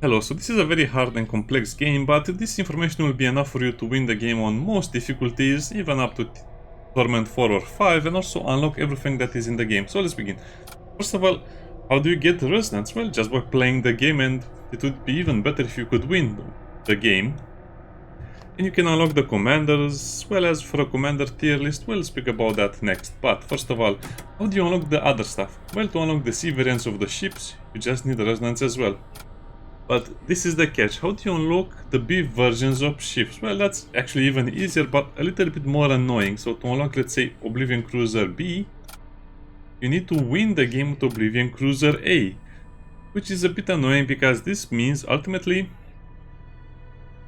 Hello, so this is a very hard and complex game, but this information will be enough for you to win the game on most difficulties, even up to Torment 4 or 5, and also unlock everything that is in the game. So let's begin. First of all, how do you get the resonance? Well, just by playing the game, and it would be even better if you could win the game. And you can unlock the commanders, as well as for a commander tier list. We'll speak about that next. But first of all, how do you unlock the other stuff? Well, to unlock the C variants of the ships, you just need the resonance as well. But this is the catch. How do you unlock the B versions of ships? Well, that's actually even easier, but a little bit more annoying. So to unlock, let's say, Oblivion Cruiser B, you need to win the game with Oblivion Cruiser A, which is a bit annoying because this means ultimately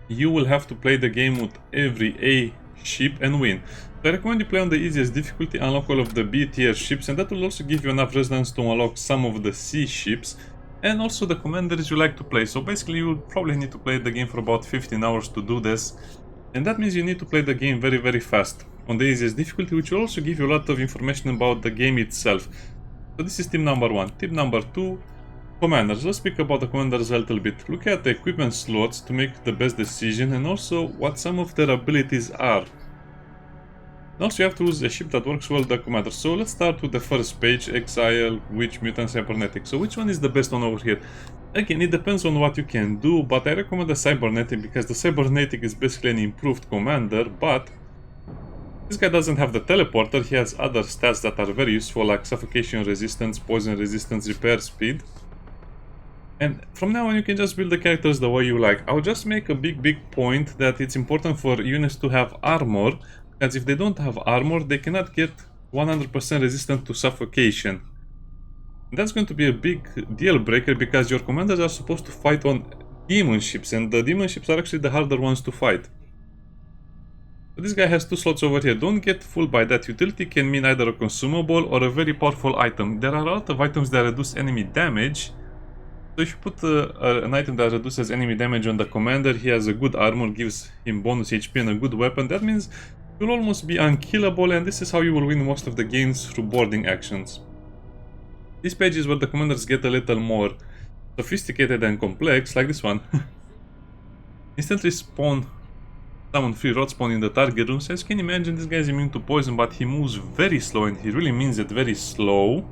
you will have to play the game with every A ship and win. So I recommend you play on the easiest difficulty, unlock all of the B tier ships, and that will also give you enough resonance to unlock some of the C ships and also the commanders you like to play. So basically you will probably need to play the game for about 15 hours to do this, and that means you need to play the game very fast on the easiest difficulty, which will also give you a lot of information about the game itself. So this is tip number 1. Tip number 2, commanders. Let's speak about the commanders a little bit. Look at the equipment slots to make the best decision, and also what some of their abilities are. Also, you have to use a ship that works well with the commander. So let's start with the first page, Exile, Witch, Mutant, Cybernetic. So which one is the best one over here? Again, it depends on what you can do, but I recommend the Cybernetic because the Cybernetic is basically an improved commander, but this guy doesn't have the teleporter. He has other stats that are very useful, like suffocation resistance, poison resistance, repair speed. And from now on you can just build the characters the way you like. I'll just make a big point that it's important for units to have armor, because if they don't have armor, they cannot get 100% resistant to suffocation. And that's going to be a big deal breaker because your commanders are supposed to fight on demon ships, and the demon ships are actually the harder ones to fight. So this guy has 2 slots over here. Don't get fooled by that. Utility can mean either a consumable or a very powerful item. There are a lot of items that reduce enemy damage. So if you put an item that reduces enemy damage on the commander, he has a good armor, gives him bonus HP and a good weapon. That means you'll almost be unkillable, and this is how you will win most of the games through boarding actions. This page is where the commanders get a little more sophisticated and complex, like this one. Instantly summon free rot spawn in the target room. So as you can imagine, this guy is immune to poison, but he moves very slow, and he really means it, very slow.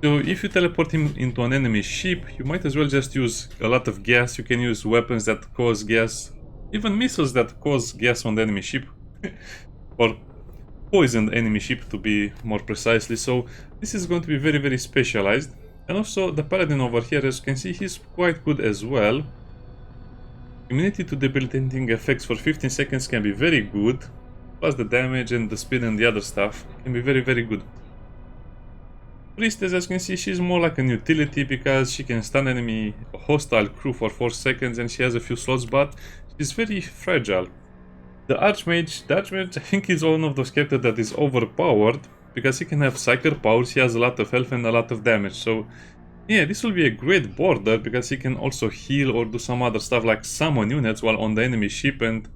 So if you teleport him into an enemy ship, you might as well just use a lot of gas. You can use weapons that cause gas, even missiles that cause gas on the enemy ship. Or poisoned enemy ship, to be more precisely. So this is going to be very specialized. And also the paladin over here, as you can see, he's quite good as well. Immunity to debilitating effects for 15 seconds can be very good, plus the damage and the speed and the other stuff can be very good. Priestess, as you can see, she's more like an utility because she can stun enemy hostile crew for 4 seconds and she has a few slots, but she's very fragile. The Archmage, I think, is one of those characters that is overpowered because he can have Psycher powers, he has a lot of health and a lot of damage. So yeah, this will be a great border because he can also heal or do some other stuff like summon units while on the enemy ship. And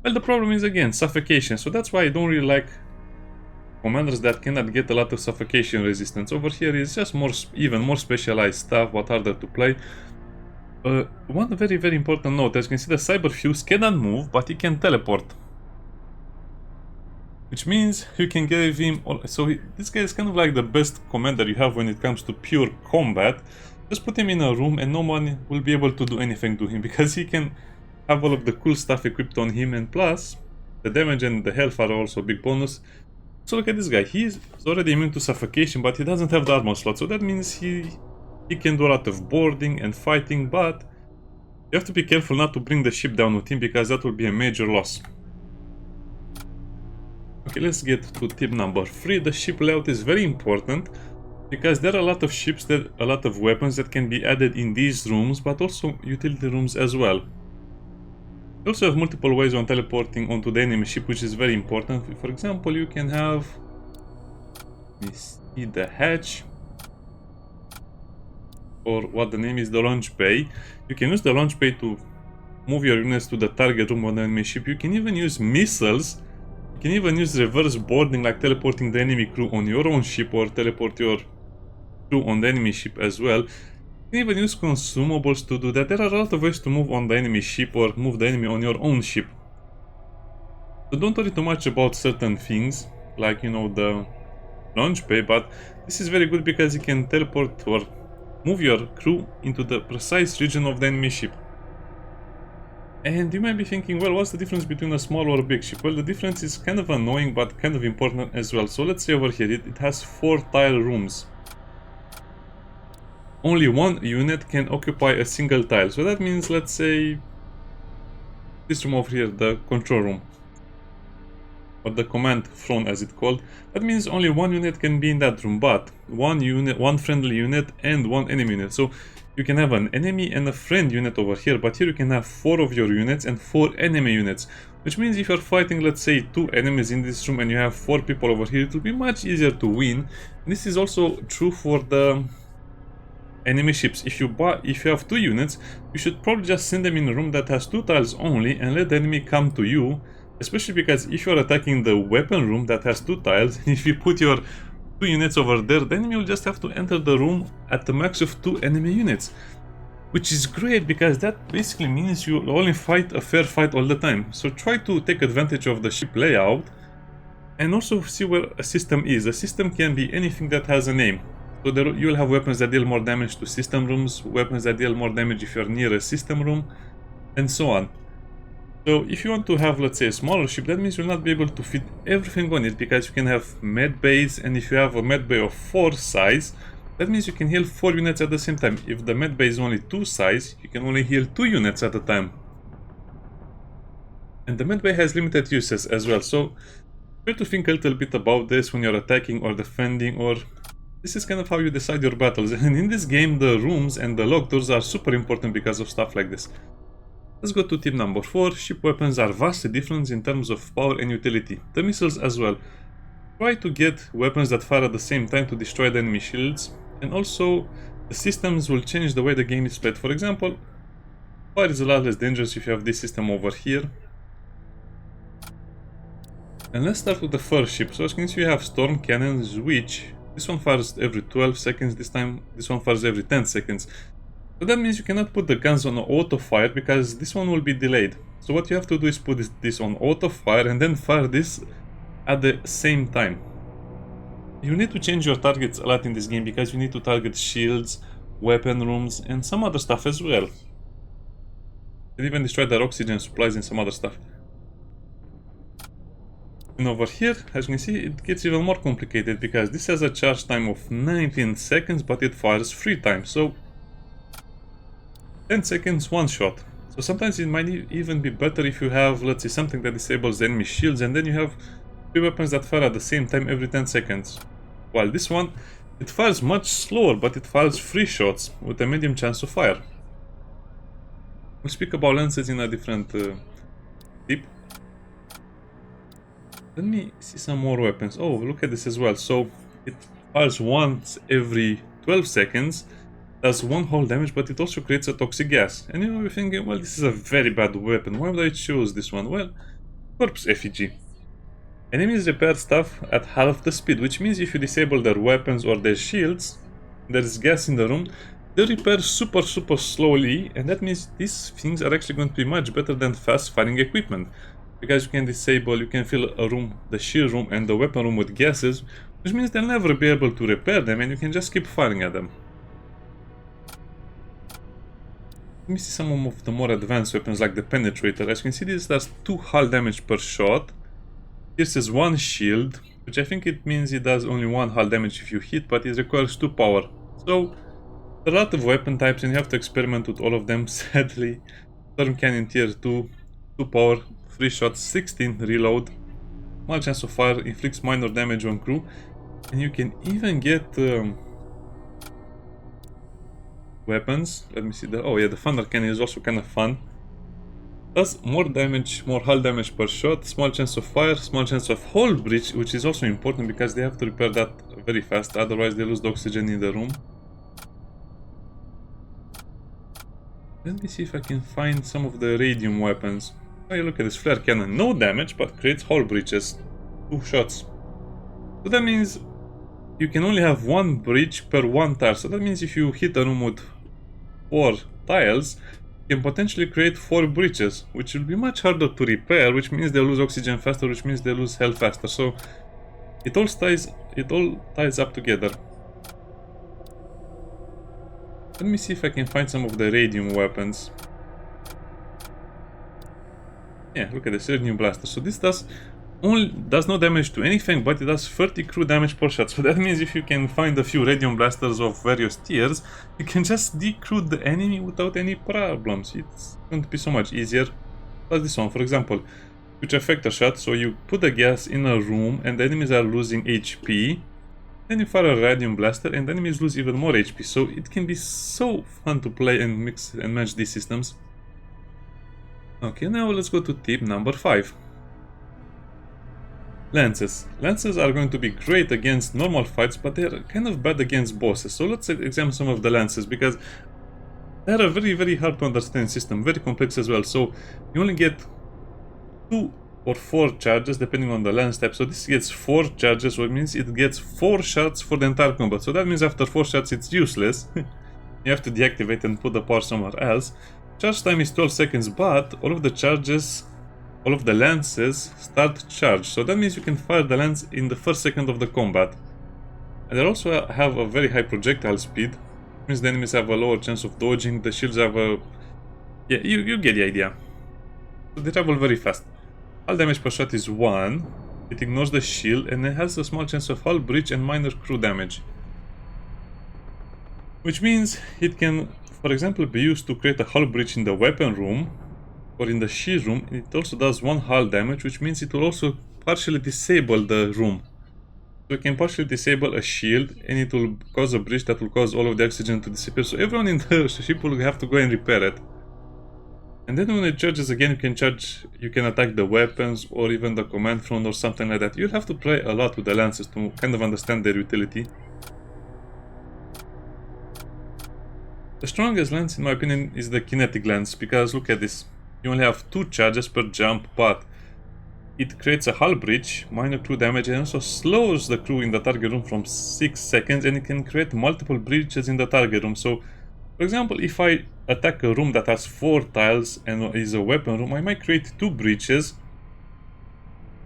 well, the problem is again suffocation, so that's why I don't really like commanders that cannot get a lot of suffocation resistance. Over here is just even more specialized stuff, but harder to play. One very important note, as you can see, the Cyberfuse cannot move, but he can teleport. Which means you can give him... this guy is kind of like the best commander you have when it comes to pure combat. Just put him in a room and no one will be able to do anything to him, because he can have all of the cool stuff equipped on him, and plus the damage and the health are also a big bonus. So look at this guy, he's already immune to suffocation, but he doesn't have the armor slot, so that means he can do a lot of boarding and fighting, but you have to be careful not to bring the ship down with him, because that will be a major loss. Okay, let's get to tip number 3. The ship layout is very important, because there are a lot of ships, a lot of weapons that can be added in these rooms, but also utility rooms as well. You also have multiple ways on teleporting onto the enemy ship, which is very important. For example, you can have... let me see, the hatch, or what the name is, the launch bay. You can use the launch bay to move your units to the target room on the enemy ship. You can even use missiles. You can even use reverse boarding, like teleporting the enemy crew on your own ship, or teleport your crew on the enemy ship as well. You can even use consumables to do that. There are a lot of ways to move on the enemy ship or move the enemy on your own ship. So don't worry too much about certain things, like, you know, the launch bay, but this is very good because you can teleport or move your crew into the precise region of the enemy ship. And you might be thinking, well, what's the difference between a small or a big ship? Well, the difference is kind of annoying, but kind of important as well. So let's say over here, it has 4 tile rooms. Only one unit can occupy a single tile. So that means, let's say, this room over here, the control room, or the command throne as it's called. That means only one unit can be in that room, but one friendly unit and one enemy unit. So you can have an enemy and a friend unit over here, but here you can have 4 of your units and 4 enemy units. Which means if you're fighting, let's say, 2 enemies in this room and you have 4 people over here, it will be much easier to win. This is also true for the enemy ships. If you have 2 units, you should probably just send them in a room that has 2 tiles only and let the enemy come to you. Especially because if you're attacking the weapon room that has 2 tiles, if you put your 2 units over there, the enemy will just have to enter the room at the max of 2 enemy units. Which is great because that basically means you'll only fight a fair fight all the time. So try to take advantage of the ship layout and also see where a system is. A system can be anything that has a name. So you'll have weapons that deal more damage to system rooms, weapons that deal more damage if you're near a system room, and so on. So if you want to have, let's say, a smaller ship, that means you'll not be able to fit everything on it, because you can have med bays, and if you have a med bay of 4 size, that means you can heal 4 units at the same time. If the med bay is only 2 size, you can only heal 2 units at a time. And the med bay has limited uses as well, so try to think a little bit about this when you're attacking or defending, or this is kind of how you decide your battles. And in this game, the rooms and the locked doors are super important because of stuff like this. Let's go to tip number 4. Ship weapons are vastly different in terms of power and utility. The missiles as well. Try to get weapons that fire at the same time to destroy the enemy shields. And also, the systems will change the way the game is played. For example, fire is a lot less dangerous if you have this system over here. And let's start with the first ship. So as you can see, you have storm cannons, which this one fires every 12 seconds, this one fires every 10 seconds. So that means you cannot put the guns on auto fire because this one will be delayed. So what you have to do is put this on auto fire and then fire this at the same time. You need to change your targets a lot in this game because you need to target shields, weapon rooms, and some other stuff as well. And even destroy their oxygen supplies and some other stuff. And over here, as you can see, it gets even more complicated because this has a charge time of 19 seconds, but it fires 3 times. So 10 seconds, 1 shot. So sometimes it might even be better if you have, let's say, something that disables the enemy shields, and then you have 3 weapons that fire at the same time every 10 seconds. While this one, it fires much slower, but it fires 3 shots with a medium chance of fire. We'll speak about lances in a different tip. Let me see some more weapons. Oh, look at this as well. So it fires once every 12 seconds, does 1 whole damage, but it also creates a toxic gas. And you know, you're thinking, well, this is a very bad weapon. Why would I choose this one? Well, corpse effigy. Enemies repair stuff at half the speed, which means if you disable their weapons or their shields, there's gas in the room, they repair super slowly, and that means these things are actually going to be much better than fast firing equipment. Because you can fill a room, the shield room and the weapon room with gases, which means they'll never be able to repair them and you can just keep firing at them. Let me see some of the more advanced weapons like the penetrator. As you can see, this does 2 hull damage per shot. This is 1 shield, which I think it means it does only 1 hull damage if you hit, but it requires 2 power. So, a lot of weapon types and you have to experiment with all of them, sadly. Storm Cannon tier 2, 2 power, 3 shots, 16 reload, small chance of fire, inflicts minor damage on crew, and you can even get weapons. Let me see the thunder cannon is also kind of fun. Does more damage, more hull damage per shot, small chance of fire, small chance of hull breach, which is also important because they have to repair that very fast, otherwise they lose the oxygen in the room. Let me see if I can find some of the radium weapons. Oh, look at this flare cannon, no damage but creates hull breaches, 2 shots. So that means you can only have 1 breach per 1 tile, so that means if you hit a room with 4 tiles, can potentially create 4 breaches, which will be much harder to repair, which means they'll lose oxygen faster, which means they lose health faster. So it all ties up together. Let me see if I can find some of the radium weapons. Yeah, look at this radium blaster. So this does no damage to anything, but it does 30 crew damage per shot. So that means if you can find a few radium blasters of various tiers, you can just decrew the enemy without any problems. It's going to be so much easier. Plus this one, for example, which effect a shot. So you put the gas in a room and the enemies are losing HP. Then you fire a radium blaster and the enemies lose even more HP. So it can be so fun to play and mix and match these systems. Okay, now let's go to tip number 5. Lances. Lances are going to be great against normal fights, but they're kind of bad against bosses. So let's examine some of the lances, because they're a very, very hard to understand system, very complex as well. So you only get 2 or 4 charges depending on the lance type. So this gets 4 charges, which means it gets 4 shots for the entire combat. So that means after 4 shots it's useless. You have to deactivate and put the power somewhere else. Charge time is 12 seconds, but all of the lances start charge. So that means you can fire the lance in the first second of the combat. And they also have a very high projectile speed, which means the enemies have a lower chance of dodging. The shields have a... yeah, you get the idea. So they travel very fast. Hull damage per shot is 1. It ignores the shield and it has a small chance of hull breach and minor crew damage. Which means it can, for example, be used to create a hull breach in the weapon room or in the shield room. It also does 1 hull damage, which means it will also partially disable the room. So it can partially disable a shield and it will cause a breach that will cause all of the oxygen to disappear. So everyone in the ship will have to go and repair it. And then when it charges again, you can attack the weapons or even the command front or something like that. You'll have to play a lot with the lances to kind of understand their utility. The strongest lance, in my opinion, is the kinetic lance, because look at this. You only have 2 charges per jump, but it creates a hull breach, minor crew damage, and also slows the crew in the target room from 6 seconds, and it can create multiple breaches in the target room. So, for example, if I attack a room that has 4 tiles and is a weapon room, I might create 2 breaches.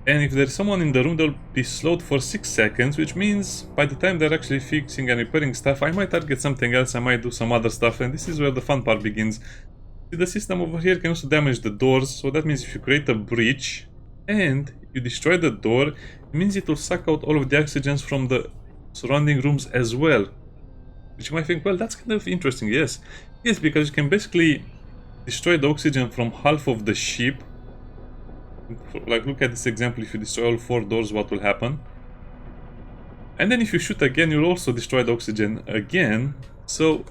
And if there's someone in the room, they'll be slowed for 6 seconds, which means by the time they're actually fixing and repairing stuff, I might target something else, I might do some other stuff, and this is where the fun part begins. See, the system over here can also damage the doors, so that means if you create a breach and you destroy the door, it means it will suck out all of the oxygen from the surrounding rooms as well. Which you might think, well, that's kind of interesting. Yes, because you can basically destroy the oxygen from half of the ship. Like, look at this example. If you destroy all 4 doors, what will happen? And then if you shoot again, you'll also destroy the oxygen again. So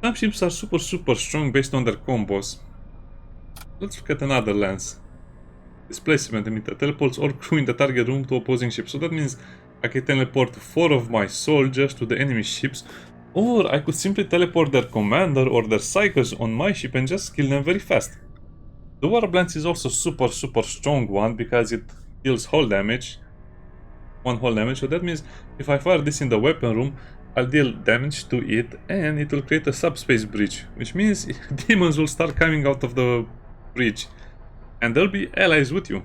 some ships are super strong based on their combos. Let's look at another lance. Displacement emitter teleports all crew in the target room to opposing ships. So that means I can teleport 4 of my soldiers to the enemy ships, or I could simply teleport their commander or their psychers on my ship and just kill them very fast. The warp lance is also super strong one, because it deals hull damage, 1 hull damage. So that means if I fire this in the weapon room, I'll deal damage to it and it will create a subspace breach, which means demons will start coming out of the breach and they'll be allies with you.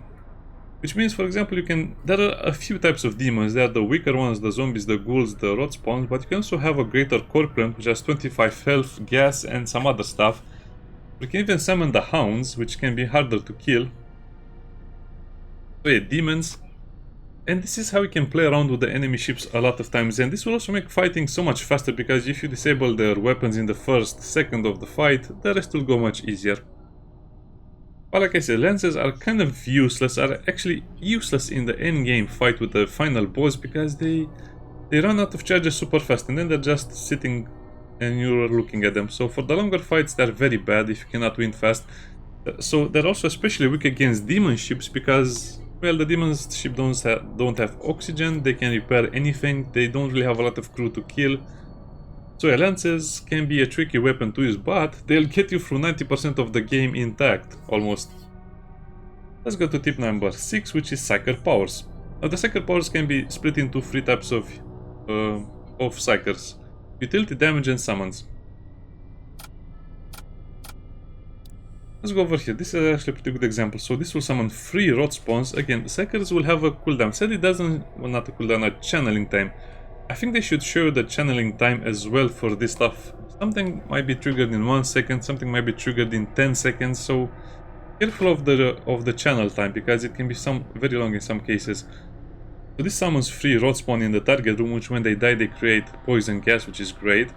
Which means, for example, there are a few types of demons. There are the weaker ones, the zombies, the ghouls, the rot spawns, but you can also have a greater corpulent, which has 25 health, gas, and some other stuff. You can even summon the hounds, which can be harder to kill. So yeah, demons. And this is how you can play around with the enemy ships a lot of times. And this will also make fighting so much faster, because if you disable their weapons in the first second of the fight, the rest will go much easier. But like I said, lances are kind of useless, are actually useless in the end game fight with the final boss, because they run out of charges super fast and then they're just sitting and you're looking at them. So for the longer fights, they're very bad if you cannot win fast. So they're also especially weak against demon ships, because, well, the demons ship don't have oxygen, they can repair anything, they don't really have a lot of crew to kill. So yeah, lances can be a tricky weapon to use, but they'll get you through 90% of the game intact, almost. Let's go to tip number 6, which is Psycher powers. Now the Psycher powers can be split into 3 types of Psychers: utility, damage, and summons. Let's go over here. This is actually a pretty good example. So this will summon 3 rot spawns. Again, Psychers will have a cooldown. Said it doesn't, well, not a cooldown, a channeling time. I think they should show the channeling time as well for this stuff. Something might be triggered in 1 second, something might be triggered in 10 seconds, so careful of the channel time, because it can be very long in some cases. So this summons 3 rot spawn in the target room, which when they die they create poison gas, which is great.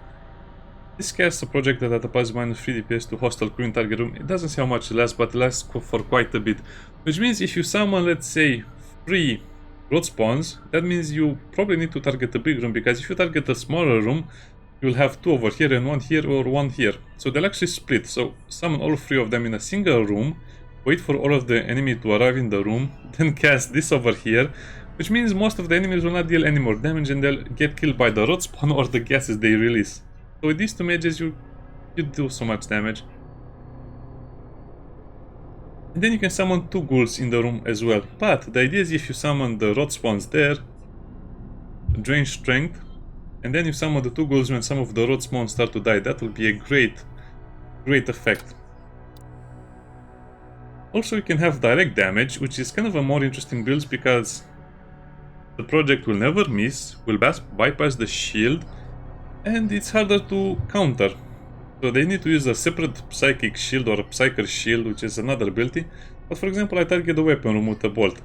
This casts a projectile that applies -3 DPS to hostile crew in target room. It doesn't say how much it lasts, but it lasts for quite a bit. Which means if you summon, let's say, 3 rot spawns, that means you probably need to target a big room, because if you target a smaller room, you'll have 2 over here and 1 here or 1 here. So they'll actually split. So summon all 3 of them in a single room, wait for all of the enemy to arrive in the room, then cast this over here, which means most of the enemies will not deal any more damage and they'll get killed by the rot spawn or the gases they release. So with these 2 mages you do so much damage. And then you can summon 2 ghouls in the room as well. But the idea is if you summon the rot spawns there, drain strength, and then you summon the 2 ghouls when some of the rot spawns start to die. That will be a great effect. Also you can have direct damage, which is kind of a more interesting build because the project will never miss, will bypass the shield, and it's harder to counter. So they need to use a separate psychic shield or a psycher shield, which is another ability. But for example, I target the weapon room with a bolt.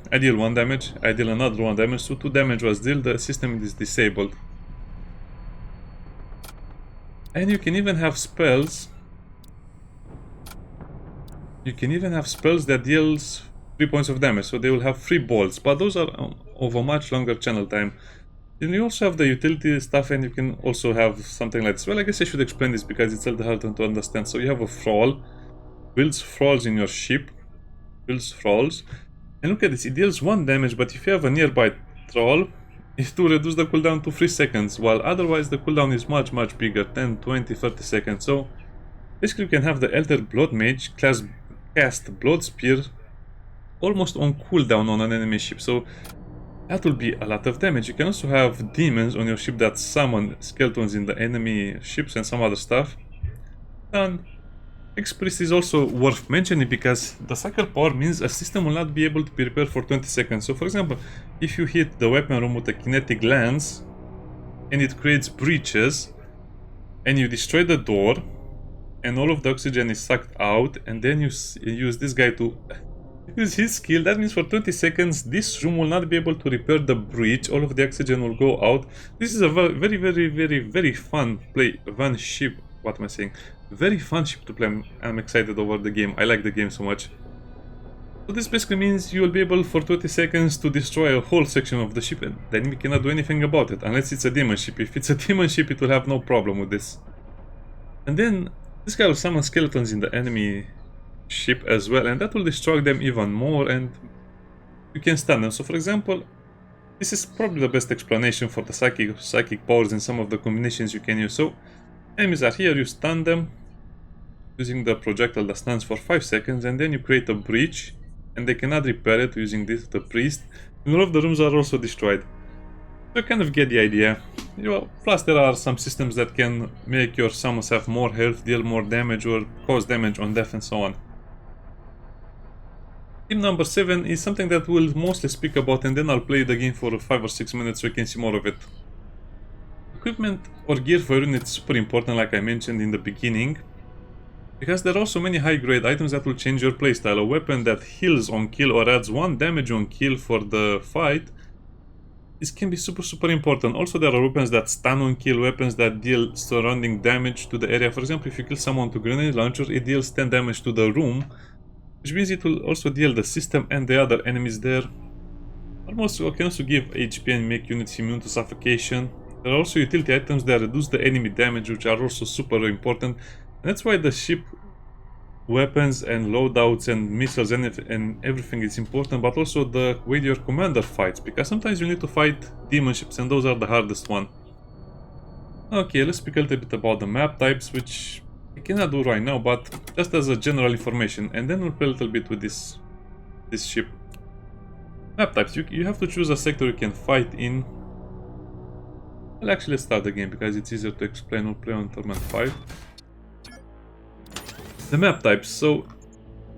I deal 1 damage, I deal another 1 damage, so 2 damage was dealt, the system is disabled. And you can even have spells. You can even have spells that deals 3 points of damage, so they will have 3 bolts, but those are of a much longer channel time. Then you also have the utility stuff, and you can also have something like this. Well, I guess I should explain this because it's a little hard to understand. So you have a thrall, builds thralls in your ship, builds thralls, and look at this, it deals 1 damage, but if you have a nearby thrall, it will reduce the cooldown to 3 seconds, while otherwise the cooldown is much bigger, 10, 20, 30 seconds. So basically you can have the Elder Blood Mage cast Blood Spear almost on cooldown on an enemy ship, so that will be a lot of damage. You can also have demons on your ship that summon skeletons in the enemy ships and some other stuff. And X-Priest is also worth mentioning because the Psycher power means a system will not be able to be repaired for 20 seconds. So for example, if you hit the weapon room with a kinetic lance and it creates breaches and you destroy the door and all of the oxygen is sucked out, and then you use this guy to use his skill, that means for 20 seconds this room will not be able to repair the breach, all of the oxygen will go out. This is a very fun ship, what am I saying? Very fun ship to play. I'm excited over the game, I like the game so much. So this basically means you will be able for 20 seconds to destroy a whole section of the ship and the enemy cannot do anything about it, unless it's a demon ship. If it's a demon ship it will have no problem with this. And then this guy will summon skeletons in the enemy ship as well, and that will destroy them even more and you can stun them. So for example, this is probably the best explanation for the psychic powers and some of the combinations you can use. So enemies are here, you stun them using the projectile that stuns for 5 seconds, and then you create a breach and they cannot repair it using the priest, and all of the rooms are also destroyed. So you kind of get the idea. Plus there are some systems that can make your summons have more health, deal more damage, or cause damage on death and so on. Team number 7 is something that we'll mostly speak about, and then I'll play the game for 5 or 6 minutes so you can see more of it. Equipment or gear for unit is super important, like I mentioned in the beginning, because there are also many high grade items that will change your playstyle. A weapon that heals on kill or adds 1 damage on kill for the fight, this can be super important. Also there are weapons that stun on kill, weapons that deal surrounding damage to the area. For example, if you kill someone with a grenade launcher, it deals 10 damage to the room, which means it will also deal the system and the other enemies there. Can also give HP and make units immune to suffocation. There are also utility items that reduce the enemy damage, which are also super important. And that's why the ship weapons and loadouts and missiles and everything is important, but also the way your commander fights, because sometimes you need to fight demon ships and those are the hardest one. Okay, let's speak a little bit about the map types, which I cannot do right now, but just as a general information, and then we'll play a little bit with this ship. Map types, you have to choose a sector you can fight in. Well, actually let's start the game because it's easier to explain. We'll play on Torment 5. The map types. So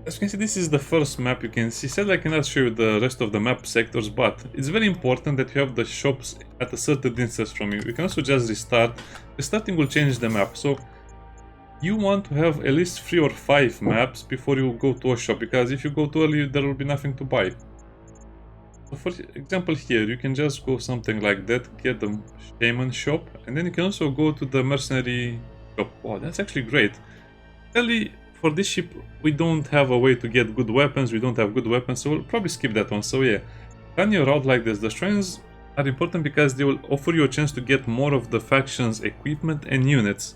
as you can see, this is the first map you can see. Sadly, I cannot show you the rest of the map sectors, but it's very important that you have the shops at a certain distance from you. You can also just restart. Restarting will change the map. So you want to have at least 3 or 5 maps before you go to a shop, because if you go too early, there will be nothing to buy. So for example here, you can just go something like that, get the shaman shop, and then you can also go to the mercenary shop. Wow, that's actually great. Sadly, for this ship, we don't have a way to get good weapons, we don't have good weapons, so we'll probably skip that one. So yeah, plan your route like this. The shrines are important because they will offer you a chance to get more of the faction's equipment and units.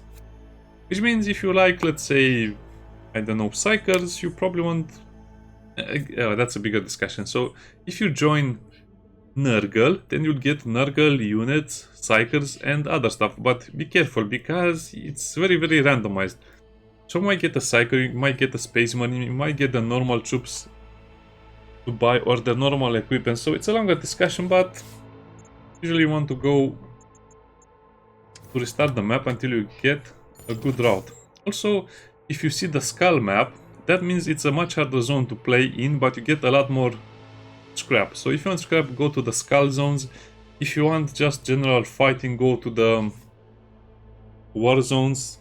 Which means if you like, let's say, I don't know, Psychers, you probably want... that's a bigger discussion. So if you join Nurgle, then you'll get Nurgle units, Psychers and other stuff. But be careful because it's very, very randomized. So you might get a Psycher, you might get a Space Marine, you might get the normal troops to buy or the normal equipment. So it's a longer discussion, but usually you want to go to restart the map until you get a good route. Also, if you see the skull map, that means it's a much harder zone to play in, but you get a lot more scrap. So if you want scrap, go to the skull zones. If you want just general fighting, go to the war zones.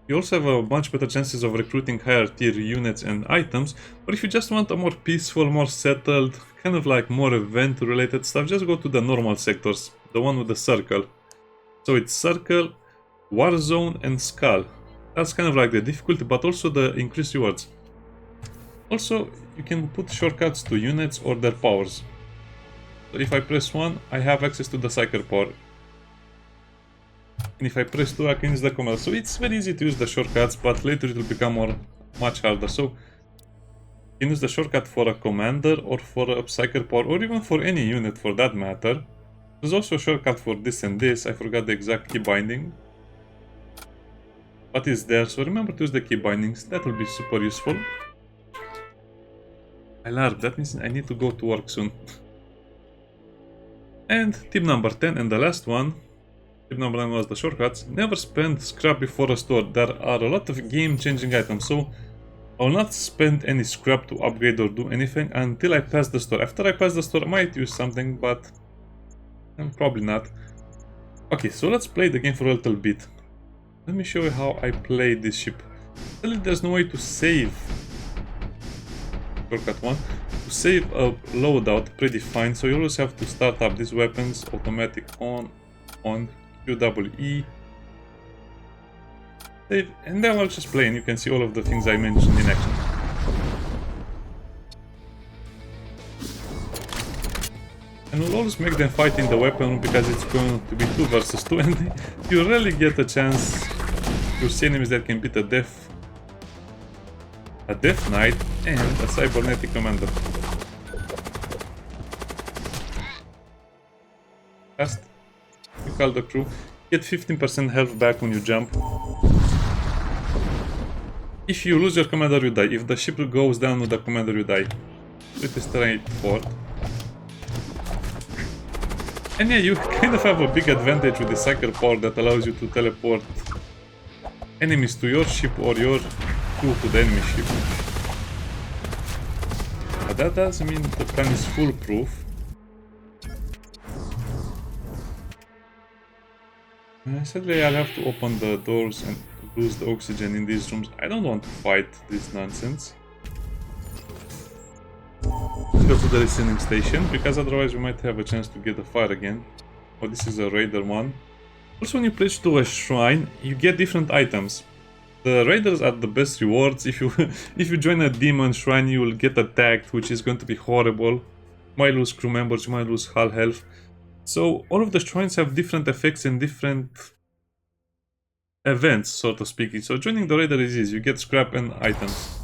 You also have a much better chances of recruiting higher tier units and items. But if you just want a more peaceful, more settled, kind of like more event related stuff, just go to the normal sectors, the one with the circle. So it's circle, war zone and skull. That's kind of like the difficulty, but also the increased rewards. Also, you can put shortcuts to units or their powers. So if I press 1, I have access to the Psycher power. And if I press 2, I can use the command. So it's very easy to use the shortcuts, but later it will become much harder. So you can use the shortcut for a commander or for a Psycher power, or even for any unit for that matter. There's also a shortcut for this and this. I forgot the exact key binding, but it's there, so remember to use the key bindings. That will be super useful. Alarm, that means I need to go to work soon. And tip number 10 and the last one. Tip number 9 was the shortcuts. Never spend scrap before a store. There are a lot of game-changing items, so I will not spend any scrap to upgrade or do anything until I pass the store. After I pass the store, I might use something, but probably not. Okay, so let's play the game for a little bit. Let me show you how I play this ship. Actually, there's no way to save. Shortcut 1. To save a loadout predefined, so you always have to start up these weapons. Automatic on, QWE. Save, and then I'll just play and you can see all of the things I mentioned in action. And we'll always make them fight in the weapon because it's going to be 2 versus 2 and you rarely get a chance to see enemies that can beat a Death Knight and a Cybernetic Commander. Fast. You call the crew. Get 15% health back when you jump. If you lose your commander, you die. If the ship goes down with the commander, you die. Pretty straightforward. And yeah, you kind of have a big advantage with the Psycher power that allows you to teleport enemies to your ship or your crew to the enemy ship. But that doesn't mean the plan is foolproof. Sadly, I'll have to open the doors and lose the oxygen in these rooms. I don't want to fight this nonsense. Let's go to the listening station, because otherwise we might have a chance to get a fire again. Oh, this is a raider one. Also, when you pledge to a shrine, you get different items. The raiders are the best rewards. If you join a demon shrine, you will get attacked, which is going to be horrible. You might lose crew members, you might lose hull health. So all of the shrines have different effects and different events, so to speak. So joining the raider is easy. You get scrap and items.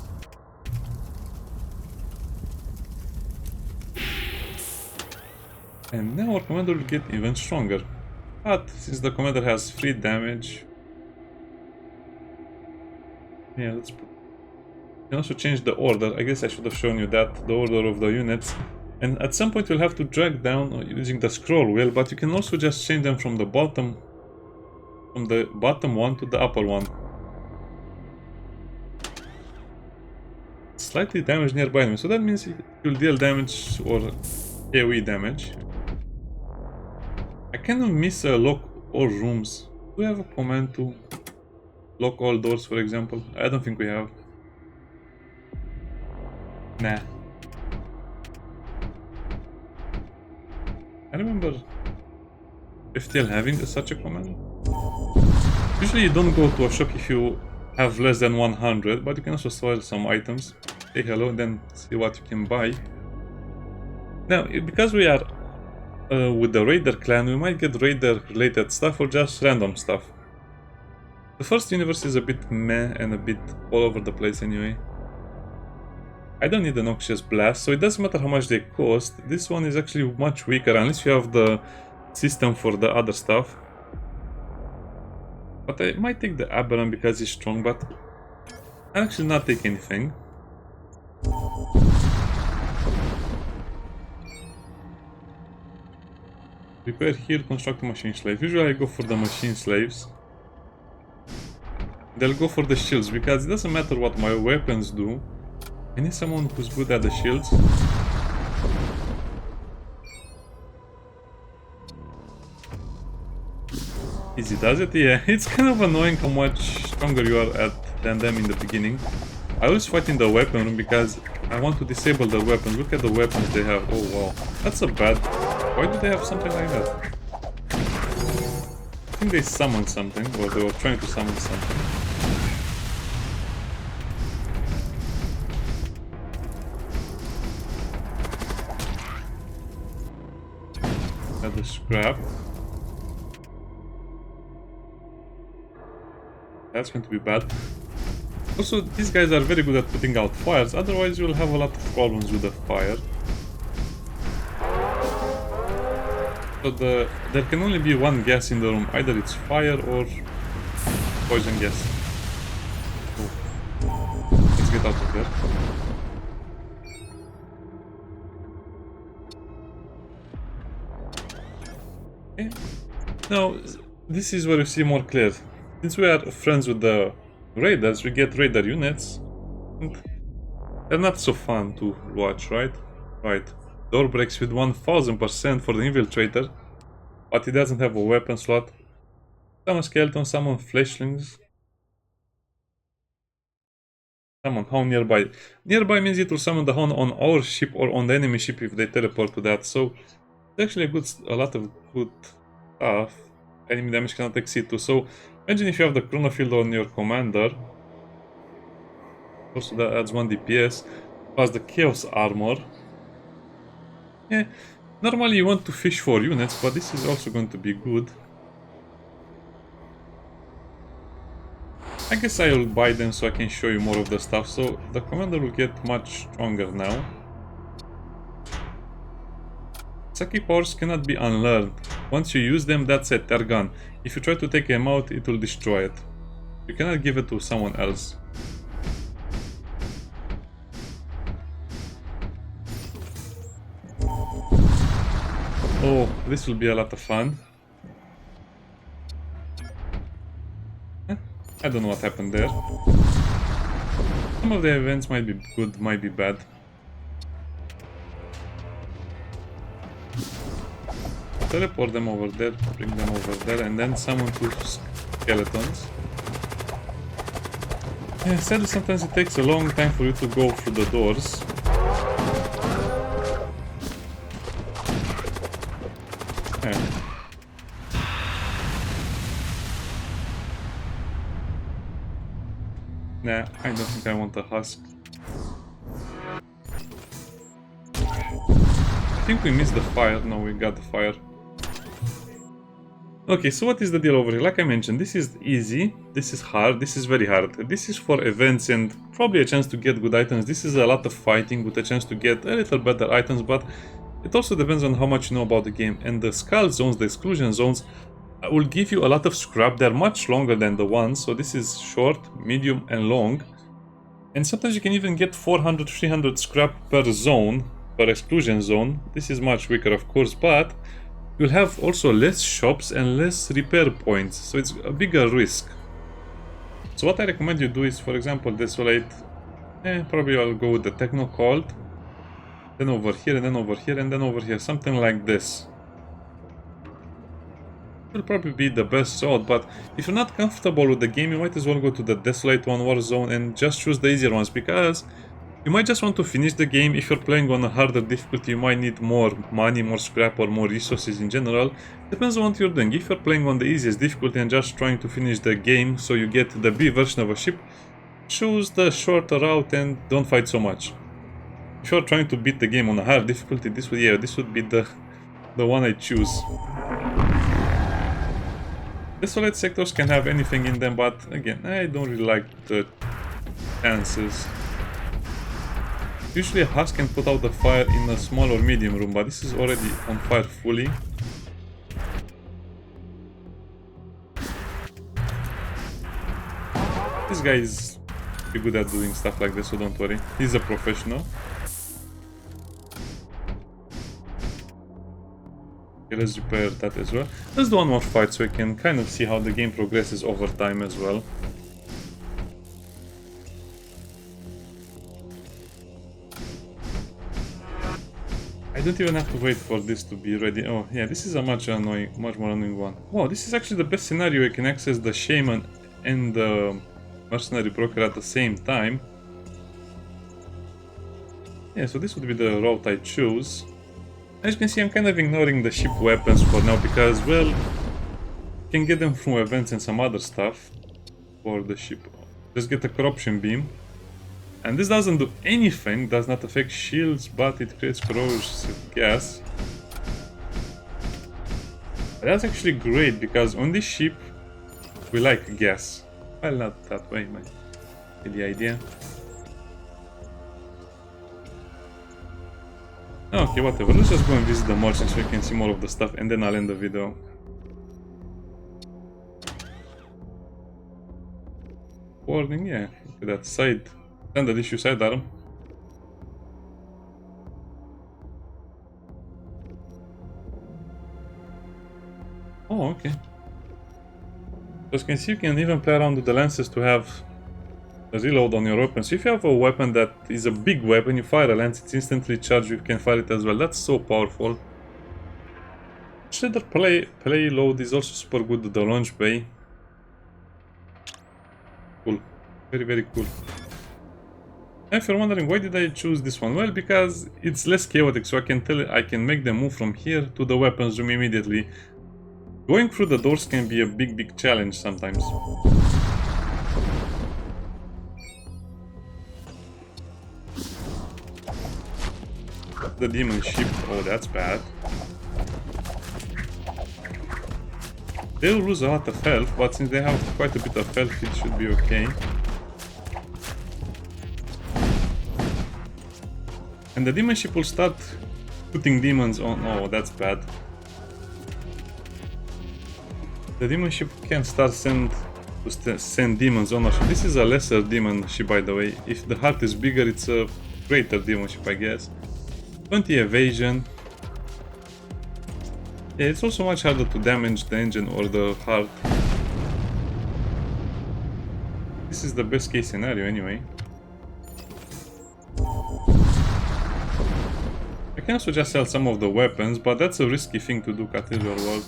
And now our commander will get even stronger. But since the commander has 3 damage... Yeah, let's put... You can also change the order. I guess I should have shown you that, the order of the units. And at some point you'll have to drag down using the scroll wheel, but you can also just change them from the bottom one to the upper one. Slightly damage nearby enemy, so that means you'll deal damage or AoE damage. I kind of miss lock all rooms. Do we have a command to lock all doors, for example? I don't think we have. Nah. I remember FTL having such a command. Usually you don't go to a shop if you have less than 100, but you can also sell some items. Say hello, then see what you can buy. Now, because we are with the Raider clan, we might get Raider related stuff or just random stuff. The first universe is a bit meh and a bit all over the place anyway. I don't need a Noxious Blast, so it doesn't matter how much they cost. This one is actually much weaker unless you have the system for the other stuff. But I might take the Aberrant because it's strong, but I'll actually not take anything. Repair here, construct a machine slave. Usually I go for the machine slaves. They'll go for the shields because it doesn't matter what my weapons do. I need someone who's good at the shields. Easy does it? Yeah, it's kind of annoying how much stronger you are than them in the beginning. I always fight in the weapon room because I want to disable the weapons. Look at the weapons they have. Oh wow, that's a bad. Why do they have something like that? I think they summoned something, or they were trying to summon something. At the scrap. That's going to be bad. Also, these guys are very good at putting out fires, otherwise you'll have a lot of problems with the fire. So there can only be one gas in the room, either it's fire or poison gas. So, let's get out of there. Okay. Now, this is where you see more clear. Since we are friends with the raiders, we get raider units. They're not so fun to watch, right? Right. Door breaks with 1000% for the infiltrator, but he doesn't have a weapon slot. Summon skeletons, summon fleshlings. Summon hound nearby. Nearby means it will summon the hound on our ship or on the enemy ship if they teleport to that. So it's actually a lot of good stuff. Enemy damage cannot exceed 2. So imagine if you have the chrono field on your commander. Also that adds 1 DPS. Plus the chaos armor. Yeah, normally you want to fish for units, but this is also going to be good. I guess I will buy them so I can show you more of the stuff. So the commander will get much stronger now. Psychic powers cannot be unlearned. Once you use them, that's it, they're gone. If you try to take them out, it will destroy it. You cannot give it to someone else. Oh, this will be a lot of fun. I don't know what happened there. Some of the events might be good, might be bad. Teleport them over there, bring them over there, and then summon 2 skeletons. Yeah, sadly sometimes it takes a long time for you to go through the doors. Yeah. Nah, I don't think I want a husk. I think we missed the fire. No, we got the fire. Okay, so what is the deal over here? Like I mentioned, this is easy, this is hard, this is very hard. This is for events and probably a chance to get good items. This is a lot of fighting with a chance to get a little better items, but it also depends on how much you know about the game. And the skull zones, the exclusion zones, will give you a lot of scrap. They're much longer than the ones, so this is short, medium and long. And sometimes you can even get 400, 300 scrap per zone, per exclusion zone. This is much weaker of course, but you'll have also less shops and less repair points, so it's a bigger risk. So what I recommend you do is, for example, desolate Probably I'll go with the Techno Cold. Then over here, and then over here, and then over here. Something like this. Will probably be the best route, but if you're not comfortable with the game, you might as well go to the Desolate One Warzone and just choose the easier ones, because you might just want to finish the game. If you're playing on a harder difficulty, you might need more money, more scrap, or more resources in general. Depends on what you're doing. If you're playing on the easiest difficulty and just trying to finish the game so you get the B version of a ship, choose the shorter route and don't fight so much. If you're trying to beat the game on a hard difficulty, this would be the one I choose. Desolate sectors can have anything in them, but again, I don't really like the chances. Usually a husk can put out the fire in a small or medium room, but this is already on fire fully. This guy is pretty good at doing stuff like this, so don't worry. He's a professional. Okay, let's repair that as well. Let's do one more fight so we can kind of see how the game progresses over time as well. I don't even have to wait for this to be ready. Oh yeah, this is a much more annoying one. Wow, this is actually the best scenario. You can access the shaman and the mercenary broker at the same time. Yeah, so this would be the route I choose. As you can see, I'm kind of ignoring the ship weapons for now because, well, you can get them from events and some other stuff for the ship. Just get a corruption beam. And this doesn't do anything, does not affect shields, but it creates corrosive gas. That's actually great because on this ship, we like gas. Well, not that way, man. Get the idea. Okay, whatever. Let's just go and visit the merchant so we can see more of the stuff, and then I'll end the video. Warning, yeah. Look at that side. Standard issue sidearm. Oh, okay. As you can see, you can even play around with the lenses to have a reload on your weapon. So if you have a weapon that is a big weapon, you fire a lens, it's instantly charged, you can fire it as well. That's so powerful. Shader payload is also super good with the launch bay. Cool. Very, very cool. And if you're wondering why did I choose this one, well, because it's less chaotic, so I can make them move from here to the weapons room immediately. Going through the doors can be a big challenge sometimes. The demon ship, oh, that's bad. They'll lose a lot of health, but since they have quite a bit of health, it should be okay. And the demon ship will start putting demons on. Oh, that's bad. The demon ship can start send demons on our ship. This is a lesser demon ship, by the way. If the heart is bigger, it's a greater demon ship, I guess. 20 evasion. Yeah, it's also much harder to damage the engine or the heart. This is the best case scenario anyway. I can also just sell some of the weapons, but that's a risky thing to do, Cathedral World.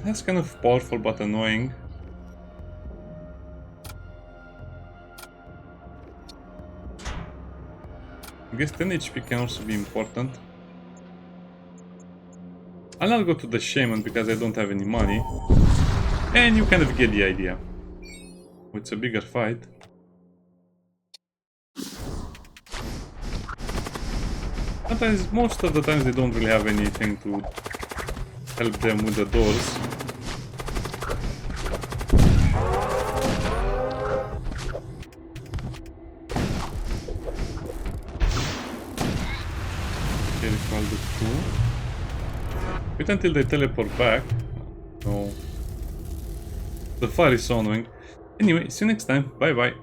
That's kind of powerful but annoying. I guess 10 HP can also be important. I'll not go to the shaman because I don't have any money. And you kind of get the idea. It's a bigger fight. Sometimes, most of the times, they don't really have anything to help them with the doors. Okay, recall the two. Wait until they teleport back. No. The fire is so annoying. Anyway, see you next time. Bye bye.